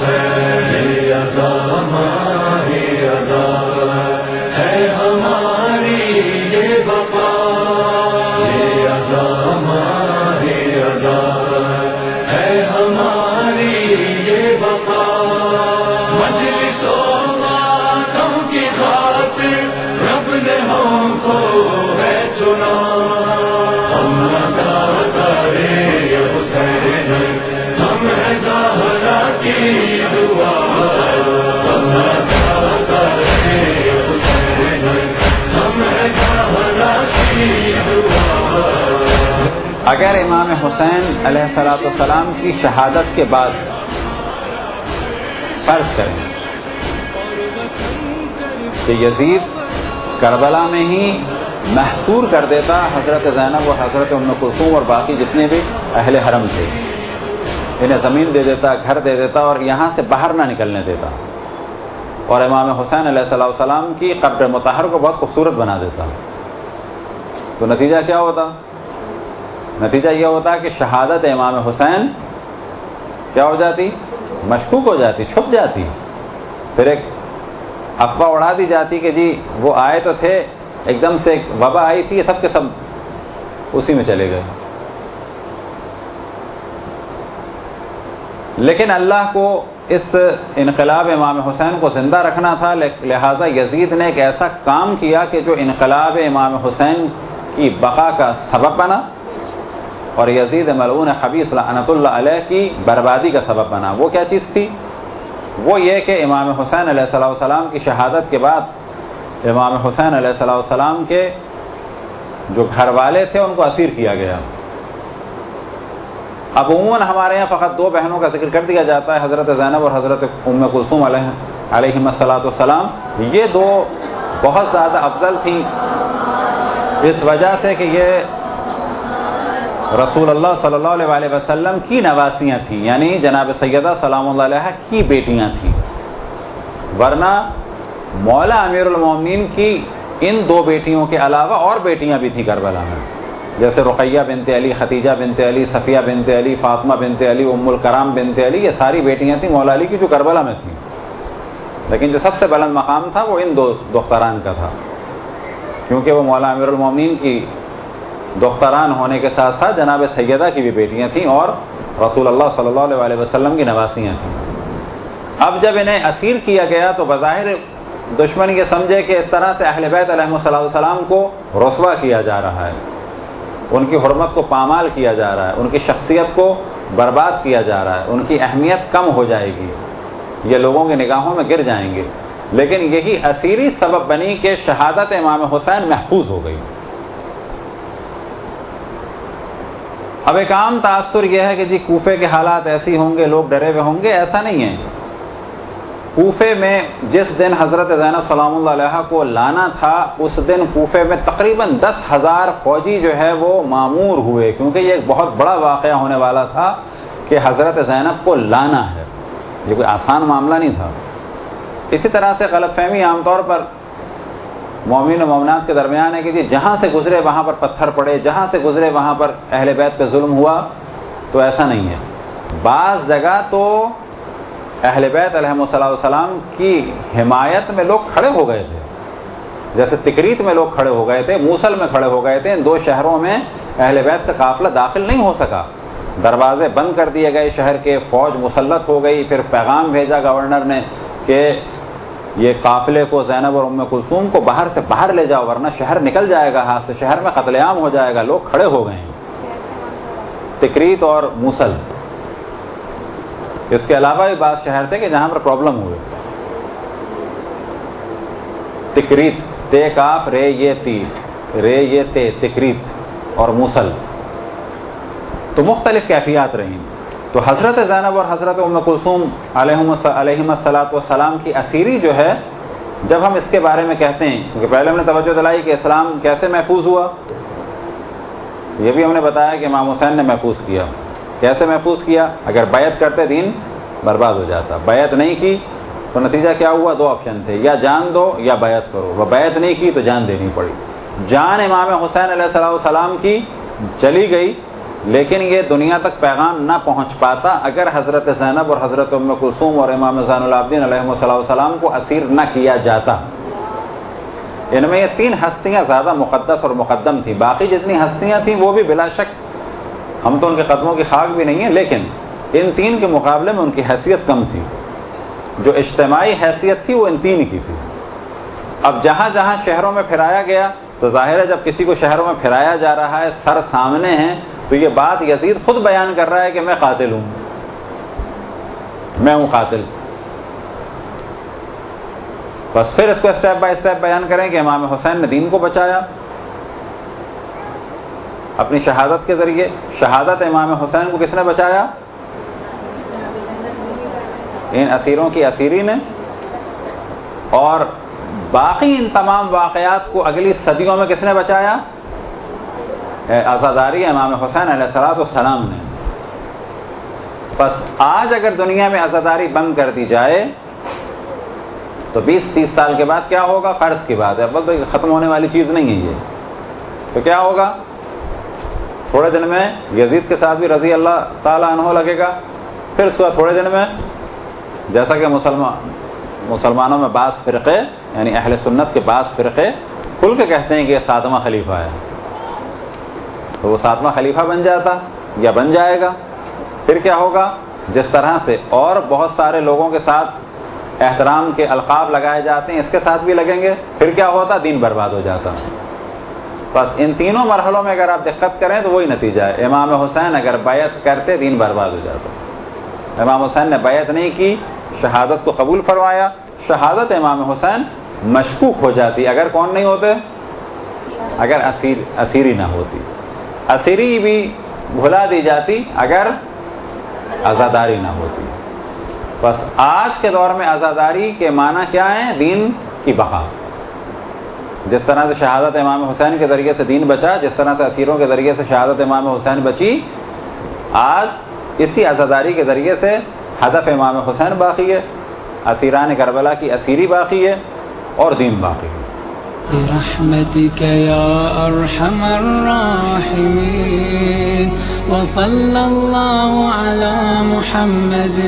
حسین یہ عزا ہماری عزا ہے ہماری یہ بقا یہ عزا ہماری عزا ہے ہماری یہ بقا مجلس و ماتم کی خاطر رب نے ہم کو ہے چنا ہم عزا کرے حسین ہم ہیں زہرا کی دعا ہم عزا کرے حسین ہم ہیں زہرا کی دعا. اگر امام حسین علیہ السلام کی شہادت کے بعد فرض کریں کہ یزید کربلا میں ہی محصور کر دیتا حضرت زینب اور حضرت ام کلثوم اور باقی جتنے بھی اہل حرم تھے، انہیں زمین دے دیتا، گھر دے دیتا اور یہاں سے باہر نہ نکلنے دیتا، اور امام حسین علیہ السلام کی قبر مطہر کو بہت خوبصورت بنا دیتا، تو نتیجہ کیا ہوتا؟ نتیجہ یہ ہوتا کہ شہادت امام حسین کیا ہو جاتی؟ مشکوک ہو جاتی، چھپ جاتی، پھر ایک افواہ اڑا دی جاتی کہ جی وہ آئے تو تھے، ایک دم سے ایک وبا آئی تھی، سب کے سب اسی میں چلے گئے. لیکن اللہ کو اس انقلاب امام حسین کو زندہ رکھنا تھا، لہذا یزید نے ایک ایسا کام کیا کہ جو انقلاب امام حسین کی بقا کا سبب بنا اور یزید ملعون خبیث لعنت اللہ علیہ کی بربادی کا سبب بنا. وہ کیا چیز تھی؟ وہ یہ کہ امام حسین علیہ السلام کی شہادت کے بعد امام حسین علیہ السلام کے جو گھر والے تھے ان کو اسیر کیا گیا. اب عموماً ہمارے یہاں فقط دو بہنوں کا ذکر کر دیا جاتا ہے، حضرت زینب اور حضرت ام کلثوم علیہم السلام. یہ دو بہت زیادہ افضل تھیں اس وجہ سے کہ یہ رسول اللہ صلی اللہ علیہ وسلم کی نواسیاں تھیں، یعنی جناب سیدہ سلام اللہ علیہ کی بیٹیاں تھیں. ورنہ مولا امیر المومنین کی ان دو بیٹیوں کے علاوہ اور بیٹیاں بھی تھیں کربلا میں، جیسے رقیہ بنت علی، ختیجہ بنت علی، صفیہ بنت علی، فاطمہ بنت علی، ام الکرام بنت علی. یہ ساری بیٹیاں تھیں مولا علی کی جو کربلا میں تھیں، لیکن جو سب سے بلند مقام تھا وہ ان دو دختران کا تھا، کیونکہ وہ مولا امیر المومنین کی دختران ہونے کے ساتھ ساتھ جناب سیدہ کی بھی بیٹیاں تھیں اور رسول اللہ صلی اللہ علیہ وسلم کی نواسیاں تھیں. اب جب انہیں اسیر کیا گیا تو بظاہر دشمن یہ سمجھے کہ اس طرح سے اہل بیت علیہ السلام کو رسوا کیا جا رہا ہے، ان کی حرمت کو پامال کیا جا رہا ہے، ان کی شخصیت کو برباد کیا جا رہا ہے، ان کی اہمیت کم ہو جائے گی، یہ لوگوں کی نگاہوں میں گر جائیں گے. لیکن یہی اسیری سبب بنی کہ شہادت امام حسین محفوظ ہو گئی. اب ایک عام تاثر یہ ہے کہ جی کوفے کے حالات ایسی ہوں گے، لوگ ڈرے ہوئے ہوں گے. ایسا نہیں ہے. کوفے میں جس دن حضرت زینب سلام اللہ علیہ کو لانا تھا اس دن کوفے میں تقریباً 10,000 فوجی جو ہے وہ معمور ہوئے، کیونکہ یہ ایک بہت بڑا واقعہ ہونے والا تھا کہ حضرت زینب کو لانا ہے. یہ کوئی آسان معاملہ نہیں تھا. اسی طرح سے غلط فہمی عام طور پر مومن و مومنات کے درمیان ہے کہ جی جہاں سے گزرے وہاں پر پتھر پڑے، جہاں سے گزرے وہاں پر اہل بیت پہ ظلم ہوا. تو ایسا نہیں ہے. بعض جگہ تو اہل بیت علیہ السلام کی حمایت میں لوگ کھڑے ہو گئے تھے، جیسے تکریت میں لوگ کھڑے ہو گئے تھے، موصل میں کھڑے ہو گئے تھے. ان دو شہروں میں اہل بیت کا قافلہ داخل نہیں ہو سکا، دروازے بند کر دیے گئے شہر کے، فوج مسلط ہو گئی. پھر پیغام بھیجا گورنر نے کہ یہ قافلے کو، زینب اور ام کلثوم کو باہر سے باہر لے جاؤ ورنہ شہر نکل جائے گا ہاتھ سے، شہر میں قتل عام ہو جائے گا. لوگ کھڑے ہو گئے ہیں تکریت اور موصل. اس کے علاوہ بھی بعض شہر تھے کہ جہاں پر پرابلم ہوئے. تکریت، تے کاف رے یہ تی، رے یہ تے، تکریت اور موصل. تو مختلف کیفیات رہیں. تو حضرت زینب اور حضرت ام کلثوم علیہم السلام کی اسیری جو ہے، جب ہم اس کے بارے میں کہتے ہیں، کیونکہ پہلے ہم نے توجہ دلائی کہ اسلام کیسے محفوظ ہوا، یہ بھی ہم نے بتایا کہ امام حسین نے محفوظ کیا. کیسے محفوظ کیا؟ اگر بیعت کرتے دین برباد ہو جاتا. بیعت نہیں کی تو نتیجہ کیا ہوا؟ دو آپشن تھے، یا جان دو یا بیعت کرو. وہ بیعت نہیں کی تو جان دینی پڑی. جان امام حسین علیہ السلام کی چلی گئی لیکن یہ دنیا تک پیغام نہ پہنچ پاتا اگر حضرت زینب اور حضرت ام کلثوم اور امام زین العابدین علیہ السلام کو اسیر نہ کیا جاتا. ان میں یہ 3 ہستیاں زیادہ مقدس اور مقدم تھیں. باقی جتنی ہستیاں تھیں وہ بھی بلا شک ہم تو ان کے قدموں کی خاک بھی نہیں ہیں، لیکن ان 3 کے مقابلے میں ان کی حیثیت کم تھی. جو اجتماعی حیثیت تھی وہ ان 3 کی تھی. اب جہاں جہاں شہروں میں پھرایا گیا تو ظاہر ہے جب کسی کو شہروں میں پھرایا جا رہا ہے، سر سامنے ہیں، تو یہ بات یزید خود بیان کر رہا ہے کہ میں قاتل ہوں، میں ہوں قاتل. بس پھر اس کو اسٹیپ بائی اسٹیپ بیان کریں کہ امام حسین نے دین کو بچایا اپنی شہادت کے ذریعے. شہادت امام حسین کو کس نے بچایا؟ ان اسیروں کی اسیری نے. اور باقی ان تمام واقعات کو اگلی صدیوں میں کس نے بچایا؟ عزاداری امام حسین علیہ السلام نے. بس آج اگر دنیا میں عزاداری بند کر دی جائے تو 20-30 سال کے بعد کیا ہوگا؟ فرض کی بات ہے، اب تو ختم ہونے والی چیز نہیں ہے یہ. تو کیا ہوگا؟ تھوڑے دن میں یزید کے ساتھ بھی رضی اللہ تعالیٰ عنہ لگے گا. پھر اس کے بعد تھوڑے دن میں جیسا کہ مسلمانوں میں بعض فرقے یعنی اہل سنت کے بعض فرقے کھل کے کہتے ہیں کہ یہ 7واں خلیفہ ہے، تو وہ 7واں خلیفہ بن جاتا یا بن جائے گا. پھر کیا ہوگا؟ جس طرح سے اور بہت سارے لوگوں کے ساتھ احترام کے القاب لگائے جاتے ہیں، اس کے ساتھ بھی لگیں گے. پھر کیا ہوتا؟ دین برباد ہو جاتا. بس ان تینوں مرحلوں میں اگر آپ دقت کریں تو وہی نتیجہ ہے. امام حسین اگر بیعت کرتے دین برباد ہو جاتا. امام حسین نے بیعت نہیں کی، شہادت کو قبول فرمایا. شہادت امام حسین مشکوک ہو جاتی اگر کون نہیں ہوتے؟ اگر اسیری نہ ہوتی. اسیری بھی بھلا دی جاتی اگر عزاداری نہ ہوتی. بس آج کے دور میں عزاداری کے معنی کیا ہیں؟ دین کی بقا. جس طرح سے شہادت امام حسین کے ذریعے سے دین بچا، جس طرح سے اسیروں کے ذریعے سے شہادت امام حسین بچی، آج اسی عزاداری کے ذریعے سے ہدف امام حسین باقی ہے، اسیران کربلا کی اسیری باقی ہے اور دین باقی ہے. برحمتك يا أرحم الراحمين وصلى الله على محمد